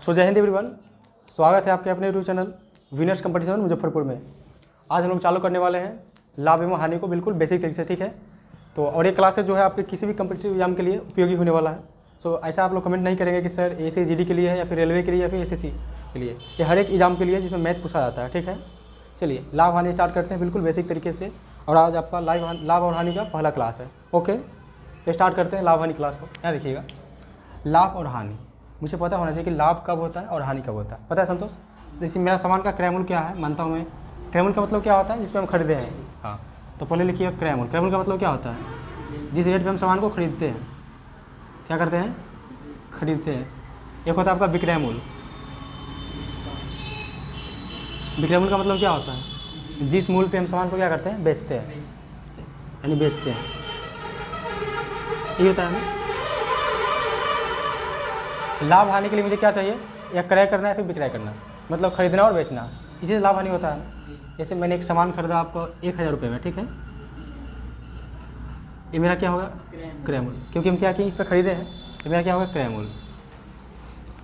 सो जय हिंद एवरीवन, स्वागत है आपके अपने YouTube channel winners competition Muzaffarpur में। आज हम लोग चालू करने वाले हैं लाभ एवं हानि को बिल्कुल बेसिक तरीके से, ठीक है। तो और ये क्लासेस जो है आपके किसी भी कम्पिटिटिव एग्जाम के लिए उपयोगी होने वाला है। सो ऐसा आप लोग कमेंट नहीं करेंगे कि सर ACGD के लिए है या फिर रेलवे के लिए या फिर SSC के लिए। ये हर एक एग्जाम के लिए जिसमें मैथ पूछा जाता है, ठीक है। चलिए लाभ हानि स्टार्ट करते हैं बिल्कुल बेसिक तरीके से। और आज आपका लाभ और हानि का पहला क्लास है। ओके, तो स्टार्ट करते हैं लाभ हानि क्लास को। यहाँ देखिएगा, लाभ और हानि मुझे पता होना चाहिए कि लाभ कब होता है और हानि कब होता है। पता है संतोष? जैसे मेरा सामान का क्रय मूल्य क्या है, मानता हूँ मैं। क्रय मूल्य का मतलब क्या होता है? जिस पे हम खरीदे हैं। हाँ, तो पहले लिखिए क्रय मूल्य। क्रय मूल्य का मतलब क्या होता है? जिस रेट पे हम सामान को खरीदते हैं। क्या करते हैं? खरीदते हैं। एक होता है आपका विक्रय मूल्य। विक्रय मूल्य का मतलब क्या होता है? जिस मूल्य पे हम सामान को क्या करते हैं? बेचते हैं, यानी बेचते हैं। ये होता है ना। लाभ हानि के लिए मुझे क्या चाहिए? या क्रय करना है फिर विक्रय करना, मतलब खरीदना और बेचना, इसी से लाभ हानि होता है ना। जैसे मैंने एक सामान खरीदा आपको 1000 रुपये में, ठीक है। ये मेरा क्या होगा? क्रय मूल्य, क्योंकि हम क्या किए, इस पर खरीदे हैं। तो मेरा क्या होगा? क्रय मूल्य।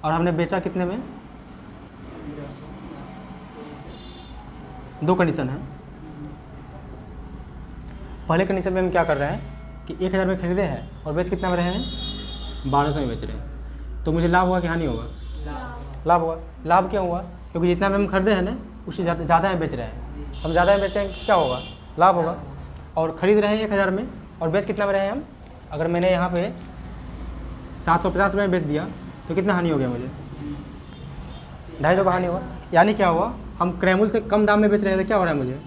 और हमने बेचा कितने में? 2 कंडीशन है। पहले कंडीशन में हम क्या कर रहे हैं कि 1000 में खरीदे हैं और बेच कितना में रहे हैं? 1200 में बेच रहे हैं। तो मुझे लाभ हुआ कि हानि होगा? लाभ हुआ। लाभ क्यों हुआ? क्योंकि जितना में हम खरीदे हैं ना, उससे ज़्यादा में बेच रहे हैं। हम ज़्यादा में बेचते हैं, क्या होगा? लाभ होगा। और ख़रीद रहे हैं 1000 में और बेच कितना में रहे हैं हम? अगर मैंने यहाँ पे 750 रुपये में बेच दिया तो कितना हानि हो गया मुझे? 250 का हानि हुआ। यानी क्या हुआ? हम क्रय मूल्य से कम दाम में बेच रहे हैं तो क्या हो रहा है मुझे?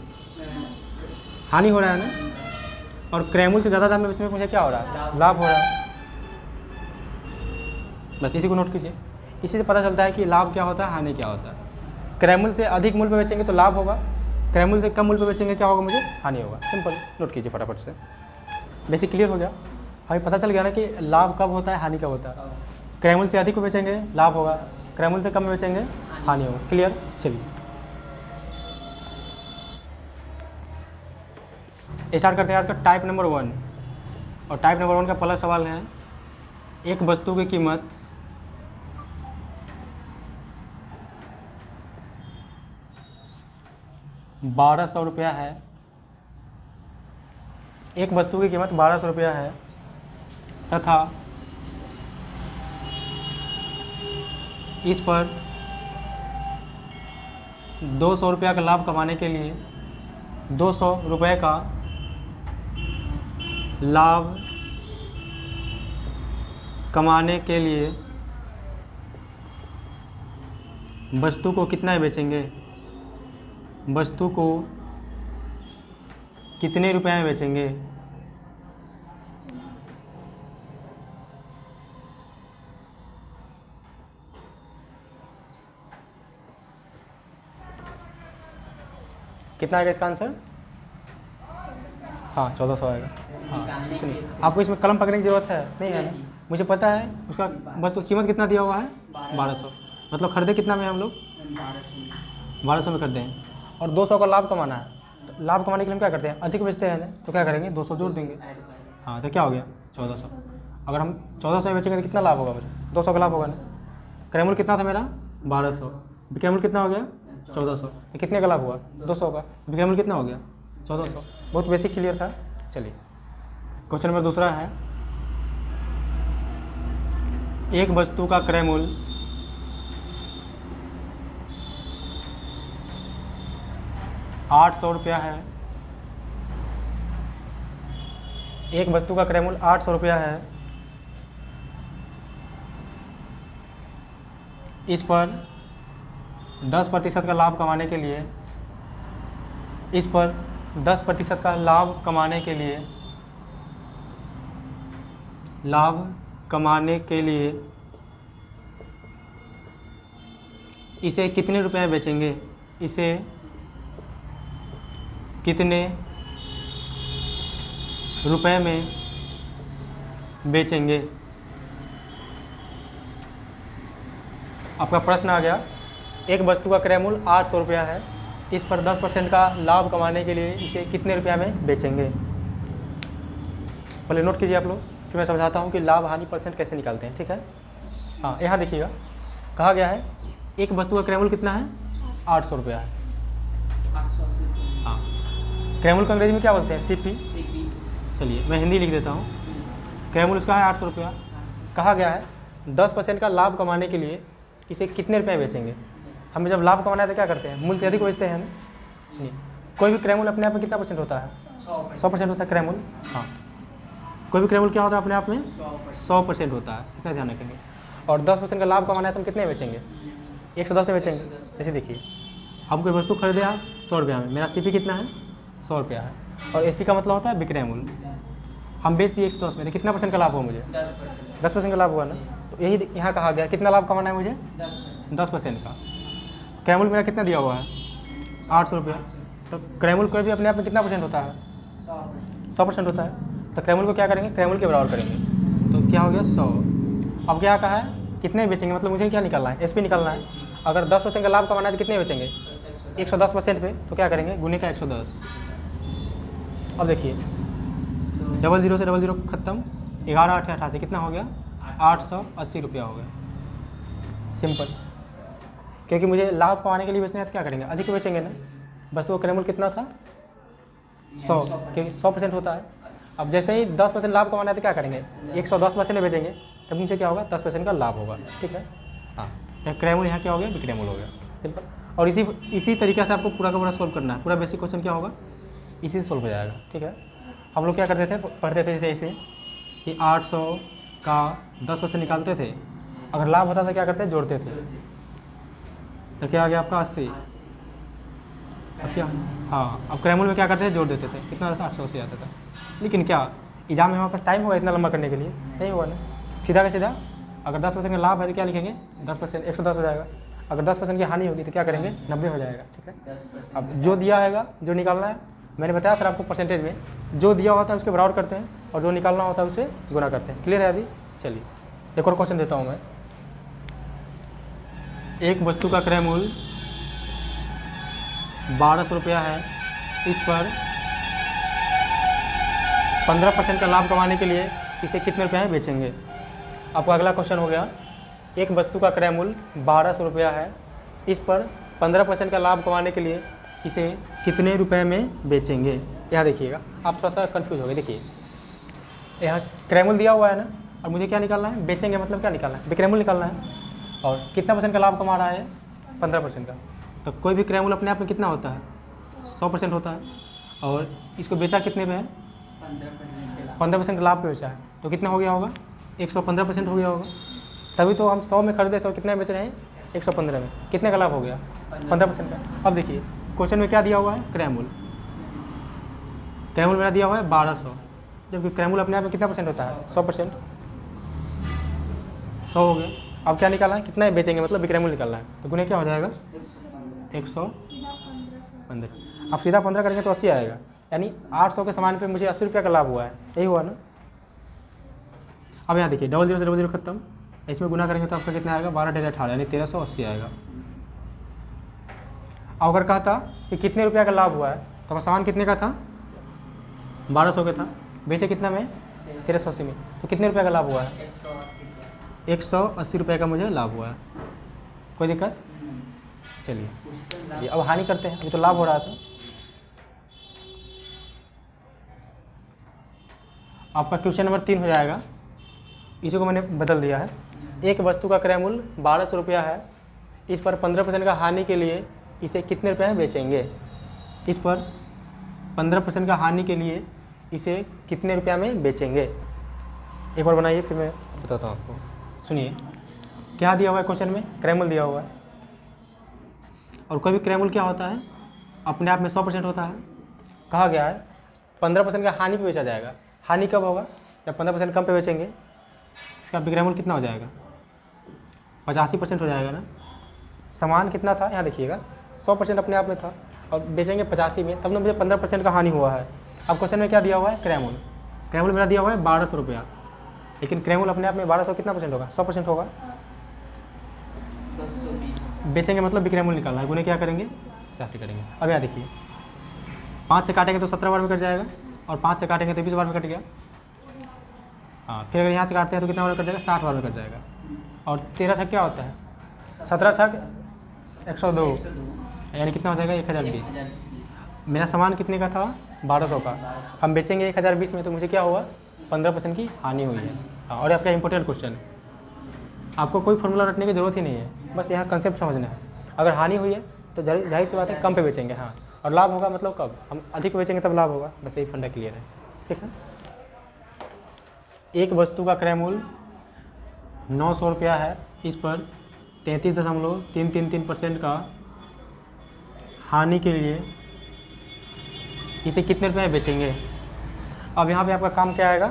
हानि हो रहा है ना। और क्रय मूल्य से ज़्यादा दाम में बेचने में मुझे क्या हो रहा है? लाभ हो रहा है। बस इसी को नोट कीजिए। इसी से पता चलता है कि लाभ क्या होता है, हानि क्या होता है। क्रय मूल्य से अधिक मूल्य पे बेचेंगे तो लाभ होगा, क्रय मूल्य से कम मूल्य पे बेचेंगे क्या होगा? मुझे हानि होगा। सिंपल, नोट कीजिए फटाफट से। बेसिक क्लियर हो गया। हमें पता चल गया ना कि लाभ कब होता है, हानि कब होता है। क्रय मूल्य से अधिक पे बेचेंगे लाभ होगा, क्रय मूल्य से कम में बेचेंगे हानि होगा। क्लियर? चलिए स्टार्ट करते हैं आज का टाइप नंबर 1। और टाइप नंबर 1 का पहला सवाल है, एक वस्तु की कीमत 1200 रुपया है। एक वस्तु की कीमत 1200 रुपया है तथा इस पर 200 रुपया का लाभ कमाने के लिए 200 रुपये का लाभ कमाने के लिए वस्तु को कितना बेचेंगे? वस्तु को कितने रुपए में बेचेंगे? कितना आएगा इसका आंसर? हाँ, 1400 आएगा। हाँ सुनिए, आपको इसमें कलम पकड़ने की जरूरत है नहीं है ना? मुझे पता है उसका वस्तु कीमत कितना दिया हुआ है? 1200। मतलब खरीदे कितना में हम लोग? 1200 में खरीदे हैं। और 200 का लाभ कमाना है। तो लाभ कमाने के लिए हम क्या करते हैं? अधिक बेचते हैं ना, तो क्या करेंगे? 200 जोड़ देंगे। हाँ, तो क्या हो गया? 1400। अगर हम 1400 में बेचेंगे तो कितना लाभ होगा मुझे? 200 का लाभ होगा ना। क्रय मूल्य कितना था मेरा? 1200। विक्रय मूल्य कितना हो गया? 1400। तो कितने का लाभ हुआ? 200 का। विक्रय मूल्य कितना हो गया? 1400। बहुत बेसिक क्लियर था। चलिए क्वेश्चन नंबर दूसरा है, एक वस्तु का क्रय मूल्य 800 रुपया है। एक वस्तु का क्रय मूल्य 800 रुपया है। इस पर 10% का लाभ कमाने के लिए, इस पर 10% का लाभ कमाने के लिए, इसे कितने रुपए में बेचेंगे? इसे कितने रुपए में बेचेंगे? आपका प्रश्न आ गया, एक वस्तु का क्रय मूल्य 800 रुपया है, इस पर 10% का लाभ कमाने के लिए इसे कितने रुपया में बेचेंगे? पहले नोट कीजिए आप लोग, फिर मैं समझाता हूँ कि लाभ हानि परसेंट कैसे निकालते हैं, ठीक है। हाँ यहाँ देखिएगा, कहा गया है एक वस्तु का क्रय मूल्य कितना है, 800 रुपया है। 880। हाँ, क्रय मूल्य को अंग्रेजी में क्या बोलते हैं, CP। चलिए मैं हिंदी लिख देता हूँ। क्रय मूल्य उसका है 800 रुपया। कहा गया है 10% का लाभ कमाने के लिए इसे कितने रुपये बेचेंगे। हमें जब लाभ कमाना है तो क्या करते हैं, मूल्य से अधिक बेचते हैं ना। सुनिए, कोई भी क्रय मूल्य अपने आप में कितना परसेंट होता है, 100% होता है क्रय मूल्य। हाँ, कोई भी क्रय मूल्य क्या होता है अपने आप में 100% होता है, इतना ध्यान रखेंगे। और 10% का लाभ कमाना है तो हम कितने बेचेंगे, 110 में बेचेंगे। जैसे देखिए हम कोई वस्तु खरीदे आप 100 रुपया में, मेरा CP कितना है, 100 रुपया है, और SP का मतलब होता है विक्रय मूल्य। हम बेच दिए 110 में, तो कितना % का लाभ हुआ मुझे, 10% का लाभ हुआ ना। तो यही यहाँ कहा गया कितना लाभ कमाना है मुझे, 10% का। क्रय मूल्य मेरा कितना दिया हुआ है, 800 रुपया। तो क्रय मूल्य कोई भी अपने आप में कितना % होता है, 100% होता है। तो क्रय मूल्य को क्या करेंगे, क्रय मूल्य के बराबर करेंगे। तो क्या हो गया 100। अब क्या कहा है कितने बेचेंगे, मतलब मुझे क्या निकालना है, SP निकालना है। अगर 10% का लाभ कमाना है तो कितने बेचेंगे, 110% पे। तो क्या करेंगे, गुने का 110। अब देखिए 00 से 00 खत्म, 11 8 88 कितना हो गया, 880 रुपया हो गया। सिंपल, क्योंकि मुझे लाभ कमाने के लिए बेचना है तो क्या करेंगे, अधिक बेचेंगे ना। वस्तु का क्रय मूल्य कितना था, 100, क्योंकि 100% होता है। अब जैसे ही 10% लाभ कमाना है तो क्या करेंगे, 110% में बेचेंगे, तब मुझे क्या होगा, 10% का लाभ होगा। ठीक है। हाँ, तो क्रय मूल्य यहाँ क्या हो गया, विक्रय मूल्य हो गया। सिंपल। और इसी तरीके से आपको पूरा का पूरा सोल्व करना है। पूरा बेसिक क्वेश्चन क्या होगा, इसी से सोल्व हो जाएगा। ठीक है। हम लोग क्या करते थे, पढ़ते थे जैसे इसे कि 800 का 10% निकालते थे, अगर लाभ होता था क्या करते थे, जोड़ते थे। तो क्या आ गया आपका 80। अब क्या, हाँ, अब क्रय मूल्य में क्या करते थे, जोड़ देते थे, कितना आता था, 880 आता था। लेकिन क्या एग्जाम में हमारे पास टाइम होगा इतना लंबा करने के लिए, नहीं होगा ना। सीधा का सीधा अगर 10% का लाभ है तो क्या लिखेंगे, 10%, 110 हो जाएगा। अगर 10% की हानि होगी तो क्या करेंगे, 90 हो जाएगा। ठीक है। अब जो दिया है, जो निकालना है, मैंने बताया फिर आपको परसेंटेज में जो दिया होता है उसके बराबर करते हैं, और जो निकालना होता है उसे गुना करते हैं। क्लियर है यदि। चलिए एक और क्वेश्चन देता हूँ मैं। एक वस्तु का क्रय मूल्य 1200 रुपया है, इस पर 15% का लाभ कमाने के लिए इसे कितने रुपये में बेचेंगे। आपका अगला क्वेश्चन हो गया, एक वस्तु का क्रय मूल्य 1200 रुपया है, इस पर 15% का लाभ कमाने के लिए इसे कितने रुपए में बेचेंगे। यहाँ देखिएगा, आप थोड़ा सा कन्फ्यूज हो गए। देखिए यहाँ क्रय मूल्य दिया हुआ है ना, और मुझे क्या निकालना है, बेचेंगे मतलब क्या निकालना है, विक्रय मूल्य निकालना है। और कितना % का लाभ कमा रहा है, 15% का। तो कोई भी क्रय मूल्य अपने आप में कितना होता है, 100% होता है। और इसको बेचा कितने पे है, 15% का लाभ पे बेचा है, तो कितना हो गया होगा, 115% हो गया होगा। तभी तो हम 100 में खरीदे तो कितने में बेच रहे हैं, 115 में। कितने का लाभ हो गया, 15% का। अब देखिए क्वेश्चन में क्या दिया हुआ है, क्रय मूल्य। क्रय मूल्य मेरा दिया हुआ है 1200, जबकि क्रय मूल्य अपने आप में कितना % होता है, 100%। 100 हो गया। अब क्या निकालना है, कितना बेचेंगे मतलब विक्रय मूल्य निकालना है। तो गुने क्या हो जाएगा, 115। अब सीधा 15 करेंगे तो 80 आएगा, यानी 800 के सामान पे मुझे 80 रुपया का लाभ हुआ है, यही हुआ ना। अब यहाँ देखिए 00 से 00 खत्म, इसमें गुना करेंगे तो आपका कितना आएगा, 12 × 18 यानी 1380 आएगा। अब अगर कहा था कि कितने रुपया का लाभ हुआ है, तो हमारा सामान कितने का था, 1200 का था, बेचे कितना में, 1380 में। तो कितने रुपया का लाभ हुआ है, 180 रुपये का मुझे लाभ हुआ है। कोई दिक्कत। चलिए अब हानि करते हैं, अभी तो लाभ हो रहा था। आपका क्वेश्चन नंबर 3 हो जाएगा, इसी को मैंने बदल दिया है। एक वस्तु का क्रय मूल्य 1200 रुपया है, इस पर 15% का हानि के लिए इसे कितने रुपये में बेचेंगे। इस पर 15% का हानि के लिए इसे कितने रुपया में बेचेंगे। एक बार बनाइए फिर मैं बताता हूँ आपको। सुनिए क्या दिया हुआ है क्वेश्चन में, क्रय मूल्य दिया हुआ है। और कोई भी क्रय मूल्य क्या होता है, अपने आप में 100% होता है। कहा गया है 15% का हानि पे बेचा जाएगा। हानि कब होगा, जब 15% कम पे बेचेंगे। इसका विक्रय मूल्य कितना हो जाएगा, 85% हो जाएगा ना। सामान कितना था, यहाँ देखिएगा 100% अपने आप में था, और बेचेंगे 85 में, तब ना मुझे 15% का हानि हुआ है। अब क्वेश्चन में क्या दिया हुआ है, क्रय मूल्य। क्रय मूल्य मेरा दिया हुआ है 1200 रुपया, लेकिन क्रय मूल्य अपने आप में 1200 कितना % होगा, 100% होगा। बेचेंगे मतलब विक्रय मूल्य निकालना है, गुने क्या करेंगे, 85 करेंगे। अब यहाँ देखिए 5 से काटेंगे तो 17 बार में कट जाएगा, और 5 से काटेंगे तो 20 बार में कट गया। हाँ, फिर अगर यहाँ से काटते हैं तो कितना बार में कट जाएगा, 60 बार में कट जाएगा। और 13 से क्या होता है, 17 छक 102 102 यानी कितना हो जाएगा 1020। 1020 मेरा सामान कितने का था 1200 का, हम बेचेंगे 1020 में, तो मुझे क्या हुआ 15% की हानि हुई है। हाँ, और आपका इंपॉर्टेंट क्वेश्चन है, आपको कोई फॉर्मूला रटने की ज़रूरत ही नहीं है, बस यहाँ कंसेप्ट समझना है। अगर हानि हुई है तो जाहिर सी बात है कम पे बेचेंगे, हाँ, और लाभ होगा मतलब कब हम अधिक बेचेंगे तब लाभ होगा, बस यही फंडा क्लियर है, ठीक है। एक वस्तु का क्रय मूल्य 900 रुपया है, इस पर 33.333% का हानि के लिए इसे कितने रुपये में बेचेंगे। अब यहाँ पे आपका काम क्या आएगा,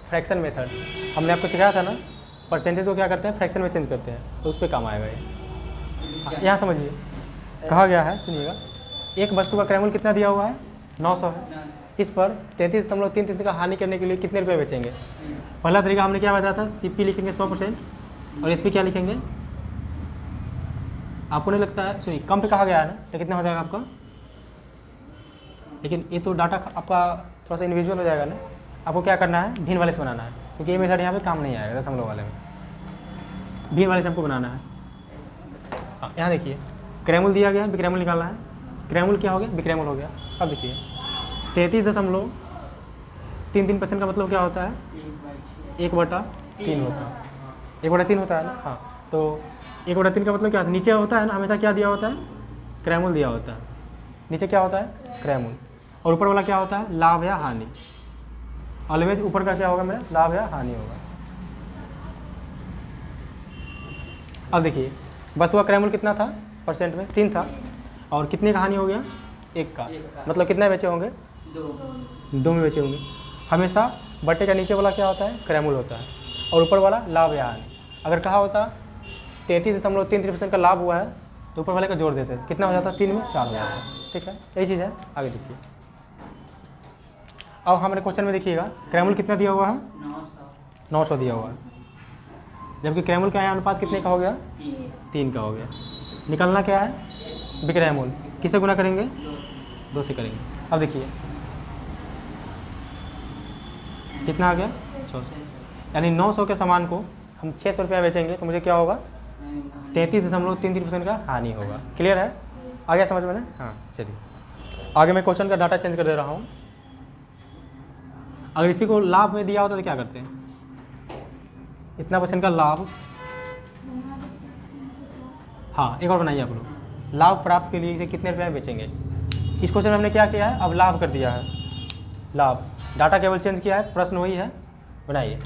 फ्रैक्शन मेथड। हमने आपको सिखाया था ना, परसेंटेज को क्या करते हैं फ्रैक्शन में चेंज करते हैं, तो उस पर काम आएगा ये। यहाँ समझिए, कहा गया है, सुनिएगा, एक वस्तु का क्रय मूल्य कितना दिया हुआ है 900 है, इस पर 33.333 का हानि करने के लिए कितने रुपये बेचेंगे। पहला तरीका हमने क्या बताया था, CP लिखेंगे 100% और SP क्या लिखेंगे, आपको नहीं लगता है, सुनिए कम पे कहा गया है ना, तो कितना हो जाएगा आपका, लेकिन ये तो डाटा आपका थोड़ा सा इंडिविजुअल हो जाएगा ना, आपको क्या करना है भिन्न वाले से बनाना है, क्योंकि ये मेथड यहाँ पे काम नहीं आएगा दशमलव वाले में, भिन्न वाले से हमको बनाना है। हाँ, यहाँ देखिए क्रय मूल्य दिया गया है, विक्रय मूल्य निकालना है, क्रय मूल्य क्या हो गया, विक्रय मूल्य हो गया। अब देखिए 33.33% का मतलब क्या होता है, 1/3 होता है, 1/3 होता है ना, हाँ, तो 1/3 का मतलब क्या होता है, नीचे होता है ना हमेशा क्या दिया होता है, क्रय मूल्य दिया होता है, नीचे क्या होता है क्रय मूल्य, और ऊपर वाला क्या होता है लाभ या हानि। ऑलवेज ऊपर का क्या होगा मेरा, लाभ या हानि होगा। अब देखिए वस्तु का क्रय मूल्य कितना था परसेंट में, 3 था, और कितने का हानि हो गया, 1 का, मतलब कितने बेचे होंगे, 2 में बेचे होंगे। हमेशा बट्टे का नीचे वाला क्या होता है क्रय मूल्य होता है, और ऊपर वाला लाभ या हानि। अगर कहा होता 33.33% का लाभ हुआ है तो ऊपर वाले का जोड़ देते, कितना हो जाता, 3 में 4 हो जाता है, ठीक है, यही चीज़ है। आगे देखिए, अब हमारे क्वेश्चन में देखिएगा क्रय मूल्य कितना दिया हुआ है, 900 दिया हुआ है, जबकि क्रय मूल्य का अनुपात कितने का हो गया, 3 का हो गया। निकलना क्या है, विक्रय मूल्य, किसे गुना करेंगे, 2 से करेंगे। अब देखिए कितना आ गया 600, यानी 900 के सामान को हम 600 रुपया बेचेंगे तो मुझे क्या होगा 33.33% का हानि होगा। क्लियर है, आ गया समझ में ना। हाँ चलिए आगे मैं क्वेश्चन का डाटा चेंज कर दे रहा हूँ। अगर इसी को लाभ में दिया होता तो क्या करते हैं, इतना % का लाभ, हाँ एक और बनाइए आप लोग, लाभ प्राप्त के लिए इसे कितने रुपये में बेचेंगे। इस क्वेश्चन में हमने क्या किया है, अब लाभ कर दिया है, लाभ, डाटा केवल चेंज किया है, प्रश्न वही है। बनाइए,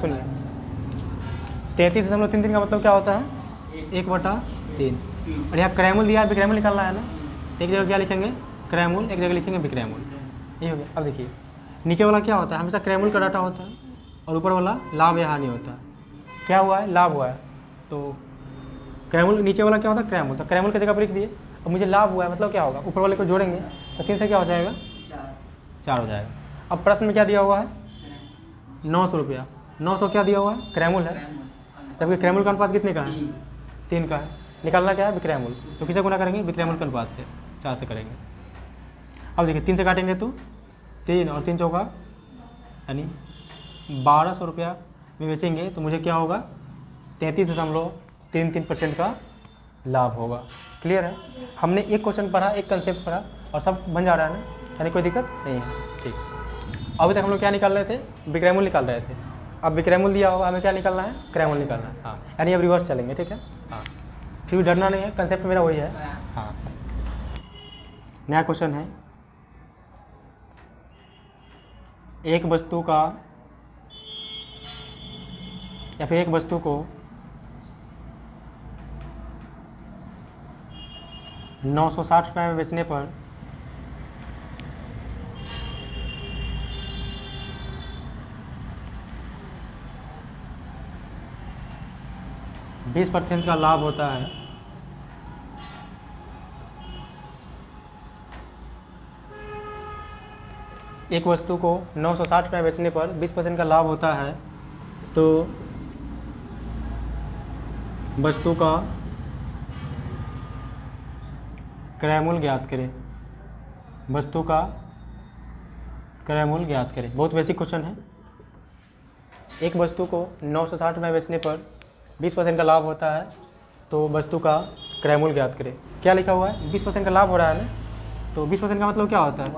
सुनिए 33.33 का मतलब क्या होता है, 1/3, और यहाँ क्रय मूल्य दिया है, विक्रय मूल्य निकालना है ना, एक जगह क्या लिखेंगे क्रय मूल्य, एक जगह लिखेंगे विक्रय मूल्य, ये हो गया। अब देखिए नीचे वाला क्या होता है, हमेशा क्रय मूल्य का डाटा होता है, और ऊपर वाला लाभ या हानि होता है। क्या हुआ है, लाभ हुआ है, तो क्रय मूल्य नीचे वाला क्या होता है क्रय मूल्य, तो क्रय मूल्य की जगह पर लिख दिए। अब मुझे लाभ हुआ है मतलब क्या होगा, ऊपर वाले को जोड़ेंगे तो 3 से क्या हो जाएगा, 4 हो जाएगा। अब प्रश्न में क्या दिया हुआ है 900 रुपया, 900 क्या दिया हुआ है क्रय मूल्य है, जबकि क्रय मूल्य का अनुपात कितने का है, 3 का है। निकालना क्या है विक्रय मूल्य, तो किसे गुना करेंगे, विक्रय मूल्य के अनुपात से, 4 से करेंगे। अब देखिए 3 से काटेंगे तो 3 और 3 चौका यानी 1200 रुपया में बेचेंगे तो मुझे क्या होगा 33.33% का लाभ होगा। क्लियर है, हमने एक क्वेश्चन पढ़ा, एक कंसेप्ट पढ़ा और सब बन जा रहा है ना, यानी कोई दिक्कत नहीं है। ठीक, अभी तक हम लोग क्या निकाल रहे थे, विक्रय मूल्य निकाल रहे थे। अब विक्रय मूल्य दिया होगा, हमें क्या निकालना है, क्रय मूल्य निकालना है। हाँ, यानी अब रिवर्स चलेंगे, ठीक है। हाँ, फिर भी डरना नहीं है, कंसेप्ट मेरा वही है। हाँ, नया क्वेश्चन है, एक वस्तु का या फिर एक वस्तु को 960 रुपये में बेचने पर %20 का लाभ होता है। एक वस्तु को 960 रुपये बेचने पर 20% का लाभ होता है, तो वस्तु का क्रय मूल्य ज्ञात करें। वस्तु का क्रय मूल्य ज्ञात करें। बहुत बेसिक क्वेश्चन है। एक वस्तु को 960 रुपये बेचने पर 20% का लाभ होता है, तो वस्तु का क्रय मूल्य ज्ञात करें। क्या लिखा हुआ है? 20% का लाभ हो रहा है ना, तो 20% का मतलब क्या होता है?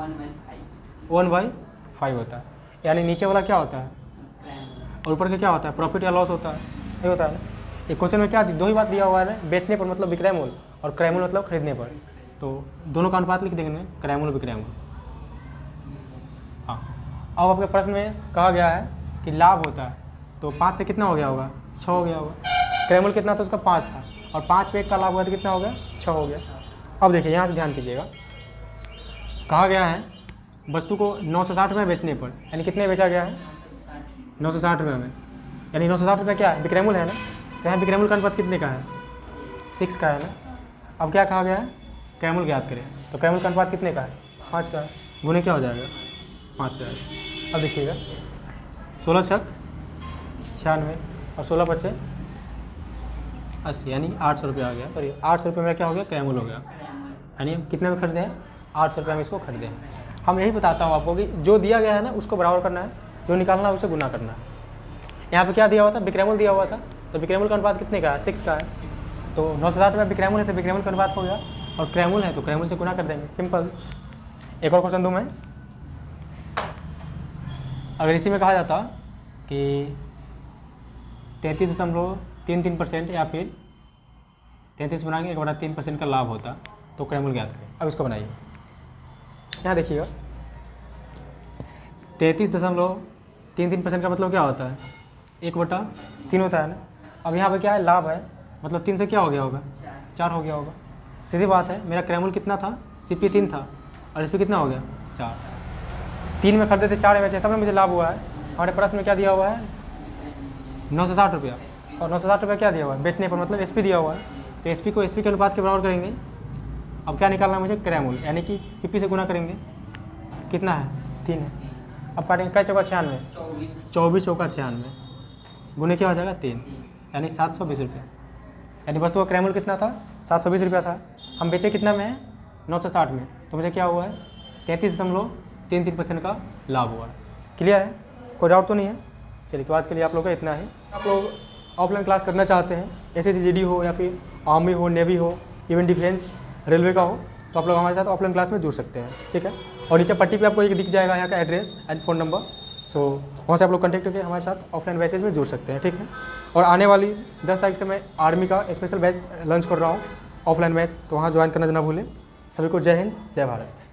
1/5 होता है। यानी नीचे वाला क्या होता है और ऊपर का क्या होता है? प्रॉफिट या लॉस होता है, ये होता है ना। एक क्वेश्चन में क्या दो ही बात दिया हुआ है, बेचने पर मतलब विक्रय मूल्य और क्रय मूल्य मतलब खरीदने पर। तो दोनों का अनुपात लिख देंगे, क्रय मूल्य विक्रय मूल्य। हाँ, अब आपके प्रश्न में कहा गया है कि लाभ होता है, तो 5 से कितना हो गया होगा? 6 हो गया होगा। क्रय मूल्य कितना था? उसका 5 था, और 5 पे 1 का लाभ हुआ तो कितना हो गया? 6 हो गया। अब देखिए यहाँ से ध्यान कीजिएगा, कहा गया है वस्तु को 960 रुपये बेचने पर, यानी कितने बेचा गया है? 960 रुपये में, यानी 960 रुपये क्या है? विक्रय मूल्य है ना। तो यहाँ विक्रय मूल्य का अनुपात कितने का है? 6 का है ना। अब क्या कहा गया है? क्रय मूल्य ज्ञात करें। तो क्रय मूल्य का अनुपात कितने का है? 5 का है। गुने क्या हो जाएगा? 5 का है। अब देखिएगा, 16 छक 96 और 16 बचे 80, यानी 800 रुपये आ गया। और ये 800 रुपये में क्या हो गया? क्रय मूल्य हो गया। यानी हम कितने में खरीदे हैं? 800 रुपये में इसको खरीदे हैं। हम यही बताता हूँ आपको कि जो दिया गया है ना उसको बराबर करना है, जो निकालना है उसे गुना करना है। यहाँ पे क्या दिया हुआ था? विक्रय मूल्य दिया हुआ था, तो विक्रय मूल्य का अनुपात कितने का है? 6 का है। तो 960 रुपये विक्रय मूल्य है, तो विक्रय मूल्य का अनुपात हो गया, और क्रय मूल्य है तो क्रय मूल्य से गुना कर देंगे, सिंपल। एक और क्वेश्चन दूँ मैं, अगर इसी में कहा जाता कि 33.33% या फिर 33 बनाएंगे 1/3% का लाभ होता, तो क्रय मूल्य ज्ञात करें। अब इसको बनाइए, यहाँ देखिएगा 33.33% का मतलब क्या होता है? 1/3 होता है ना। अब यहाँ पे क्या है? लाभ है, मतलब 3 से क्या हो गया होगा? 4 हो गया होगा। सीधी बात है, मेरा क्रय मूल्य कितना था? CP 3 था, और इस पर कितना हो गया? 4। 3 में खरीदे थे, 4 में बेचे, तब ना मुझे लाभ हुआ है। हमारे प्रश्न में क्या दिया हुआ है? 960 रुपया, और 960 रुपया क्या दिया हुआ है? बेचने पर मतलब SP दिया हुआ है, तो SP को SP के अनुपात के बराबर करेंगे। अब क्या निकालना है मुझे? क्रय मूल्य, यानी कि CP से गुना करेंगे। कितना है? 3 है। अब काटेंगे, कै चौका 96, 24 चौका 96, गुने क्या हो जाएगा? 3, यानी 720 रुपये। यानी वस्तु का क्रय मूल्य कितना था? 720 रुपया था। हम बेचे कितना में है? 960 में, तो मुझे क्या हुआ है? 33.33% का लाभ हुआ है। क्लियर है? कोई डाउट तो नहीं है? चलिए, तो आज के लिए आप लोग का इतना है। आप लोग ऑफलाइन क्लास करना चाहते हैं, SSC GD हो या फिर आर्मी हो, नेवी हो, इवन डिफेंस रेलवे का हो, तो आप लोग हमारे साथ ऑफलाइन क्लास में जुड़ सकते हैं, ठीक है। और नीचे पट्टी पे आपको एक दिख जाएगा यहाँ का एड्रेस एंड फ़ोन नंबर, सो वहाँ से आप लोग कॉन्टैक्ट करके हमारे साथ ऑफलाइन बैचेज में जुड़ सकते हैं, ठीक है। और आने वाली 10 तारीख से मैं आर्मी का स्पेशल बैच लॉन्च कर रहा हूँ, ऑफलाइन बैच, तो वहाँ ज्वाइन करना ना भूलें। सभी को जय हिंद, जय भारत।